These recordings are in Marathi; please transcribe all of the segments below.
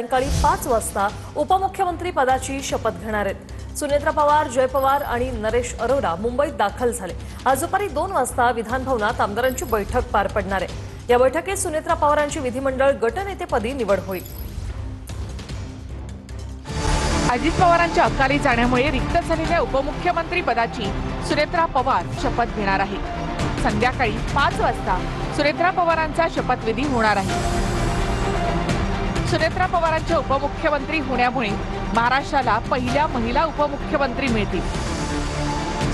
सायंकाळी 5 वाजता उपमुख्यमंत्री पदाची शपथ घेणार आहेत। सुनेत्रा पवार, जय पवार आणि नरेश अरोरा मुंबईत दाखल झाले। आज दुपारी 2 वाजता विधान भवनात आमदारांची बैठक पार पडणार आहे। या बैठकीत सुनेत्रा पवारांची विधिमंडळ गटनेतेपदी निवड होईल। अजित पवारांच्या अकाली जाण्यामुळे रिक्त झालेल्या उपमुख्यमंत्री पदाची सुनेत्रा पवार शपथ घेणार आहे। संध्याकाळी 5 वाजता सुनेत्रा पवारांचा शपथविधी होणार आहे। सुनेत्रा पवारांच्या उपमुख्यमंत्री होण्यामुळे महाराष्ट्राला पहिल्या महिला उपमुख्यमंत्री मिळतील।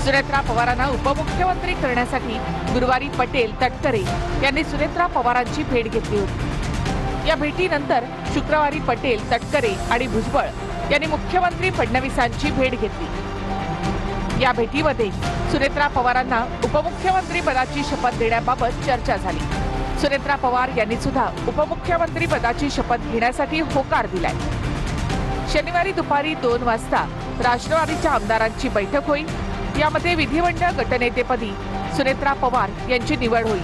सुनेत्रा पवारांना उपमुख्यमंत्री करण्यासाठी गुरुवारी पटेल, तटकरे यांनी सुनेत्रा पवारांची भेट घेतली होती। या भेटीनंतर शुक्रवारी पटेल, तटकरे आणि भुजबळ यांनी मुख्यमंत्री फडणवीसांची भेट घेतली। या भेटीमध्ये सुनेत्रा पवारांना उपमुख्यमंत्री पदाची शपथ देण्याबाबत चर्चा झाली। सुनेत्रा पवार यांनी सुद्धा उपमुख्यमंत्री पदाची शपथ घेण्यासाठी होकार दिलाय। शनिवारी दुपारी 2 वाजता राष्ट्रवादीच्या आमदारांची बैठक होईल। यामध्ये विधिमंडळ गटनेतेपदी सुनेत्रा पवार यांची निवड होईल।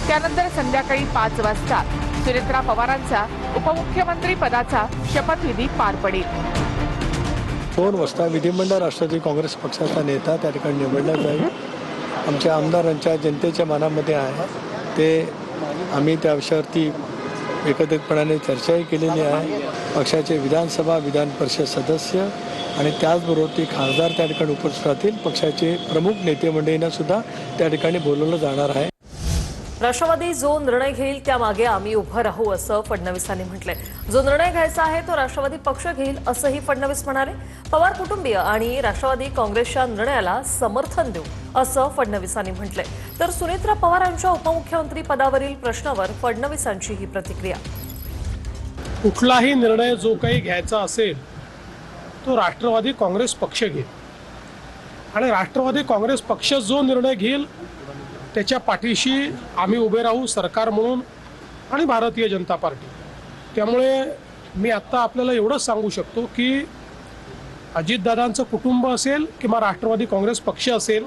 त्यानंतर संध्याकाळी 5 वाजता सुनेत्रा पवारांचा उपमुख्यमंत्री पदाचा शपथविधी पार पडेल। 2 वाजता विधिमंडळ राष्ट्रवादी काँग्रेस पक्षाचा नेता त्या ठिकाणी निवडला जाईल। आमच्या आमदारांच्या जनतेच्या मनामध्ये आहे ते आम्ही त्या विषयावरती एकत्रितपणाने चर्चाही केलेली आहे। पक्षाचे विधानसभा, विधान परिषद सदस्य आणि त्याचबरोबर ते खासदार त्या ठिकाणी उपस्थित राहतील। पक्षाचे प्रमुख नेते मंडळींना सुद्धा त्या ठिकाणी बोलवलं जाणार आहे। राष्ट्रवादी जो निर्णय घेईल त्यामागे आम्ही उभं राहू असं फडणवीसांनी म्हटलंय। जो निर्णय घ्यायचा आहे तो राष्ट्रवादी पक्ष घेईल असंही फडणवीस म्हणाले। पवार कुटुंबीय आणि राष्ट्रवादी काँग्रेसच्या निर्णयाला समर्थन देऊ असं फडणवीसांनी म्हटलंय। तर सुनेत्रा पवारांच्या उपमुख्यमंत्री पदावरील प्रश्नावर फडणवीसांची ही प्रतिक्रिया। कुठलाही निर्णय जो काही घ्यायचा असेल तो राष्ट्रवादी काँग्रेस पक्ष घेईल आणि राष्ट्रवादी काँग्रेस पक्ष जो निर्णय घेईल त्याच्या पाठीशी आम्ही उभे राहू, सरकार म्हणून आणि भारतीय जनता पार्टी। त्यामुळे मी आत्ता आपल्याला एवढंच सांगू शकतो की अजितदादांचं कुटुंब असेल किंवा राष्ट्रवादी काँग्रेस पक्ष असेल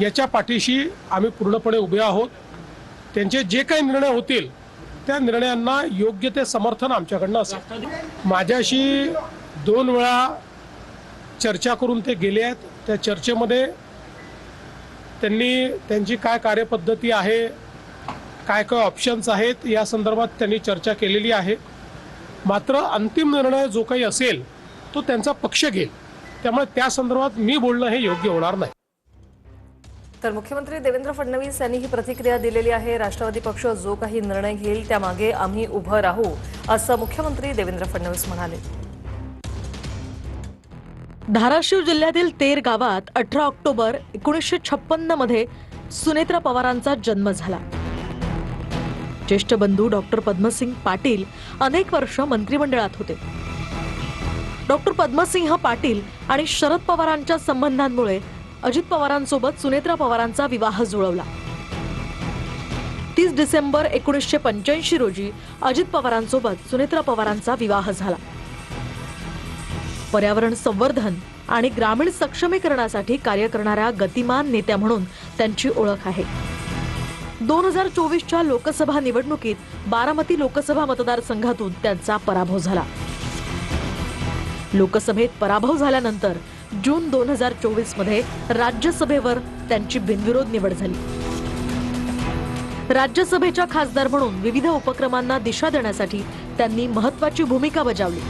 याच्या पाठीशी आम्ही पूर्णपणे उभे आहोत। त्यांचे जे काही निर्णय होतील त्या निर्णयांना योग्य ते समर्थन आमच्याकडनं असेल। माझ्याशी 2 वेळा चर्चा करून ते गेले आहेत। त्या चर्चेमध्ये त्यांनी त्यांची काय कार्यपद्धती आहे, काय काय ऑप्शन्स आहेत या संदर्भात त्यांनी चर्चा केलेली आहे। मात्र अंतिम निर्णय जो काही असेल तो त्यांचा पक्ष घेईल। त्यामुळे त्या संदर्भात मी बोलणं हे योग्य होणार नाही। तर मुख्यमंत्री देवेंद्र फडणवीस यांनी ही प्रतिक्रिया दिलेली आहे। राष्ट्रवादी पक्ष जो काही निर्णय घेईल त्यामागे आम्ही उभं राहू असं मुख्यमंत्री देवेंद्र फडणवीस म्हणाले। धाराशिव जिल्ह्यातील तेर गावात 18 ऑक्टोबर 1956 मध्ये सुनेत्रा पवारांचा जन्म झाला। ज्येष्ठ बंधू डॉक्टर पद्मसिंह पाटील अनेक वर्ष मंत्रिमंडळात होते। डॉक्टर पद्मसिंह पाटील आणि शरद पवारांच्या संबंधांमुळे अजित पवारांसोबत सुनेत्रा पवारांचा विवाह जुळवला। 30 डिसेंबर 1985 रोजी अजित पवारांसोबत सुनेत्रा पवारांचा विवाह झाला। पर्यावरण संवर्धन आणि ग्रामीण सक्षमीकरणासाठी कार्य करणाऱ्या गतिमान नेत्या म्हणून त्यांची ओळख आहे। 2024च्या लोकसभा निवडणुकीत बारामती लोकसभा मतदारसंघातून त्यांचा पराभव झाला। लोकसभेत पराभव झाल्यानंतर जून 2024 मध्ये राज्यसभेवर त्यांची बिनविरोध निवड झाली। राज्यसभेच्या खासदार म्हणून विविध उपक्रमांना दिशा देण्यासाठी त्यांनी महत्त्वाची भूमिका बजावली।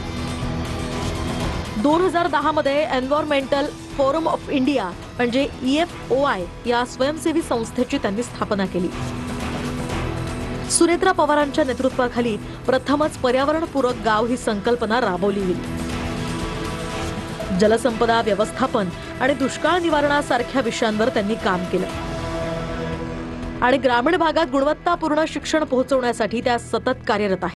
2010 मध्ये एन्व्हायरमेंटल फोरम ऑफ इंडिया म्हणजे EFOI या स्वयंसेवी संस्थेची त्यांनी स्थापना केली। सुनेत्रा पवारांच्या नेतृत्वाखाली प्रथमच पर्यावरणपूरक गाव ही संकल्पना राबवली गेली। जलसंपदा व्यवस्थापन आणि दुष्काळ निवारणासारख्या विषयांवर त्यांनी काम केलं आणि ग्रामीण भागात गुणवत्तापूर्ण शिक्षण पोहोचवण्यासाठी त्या सतत कार्यरत आहेत।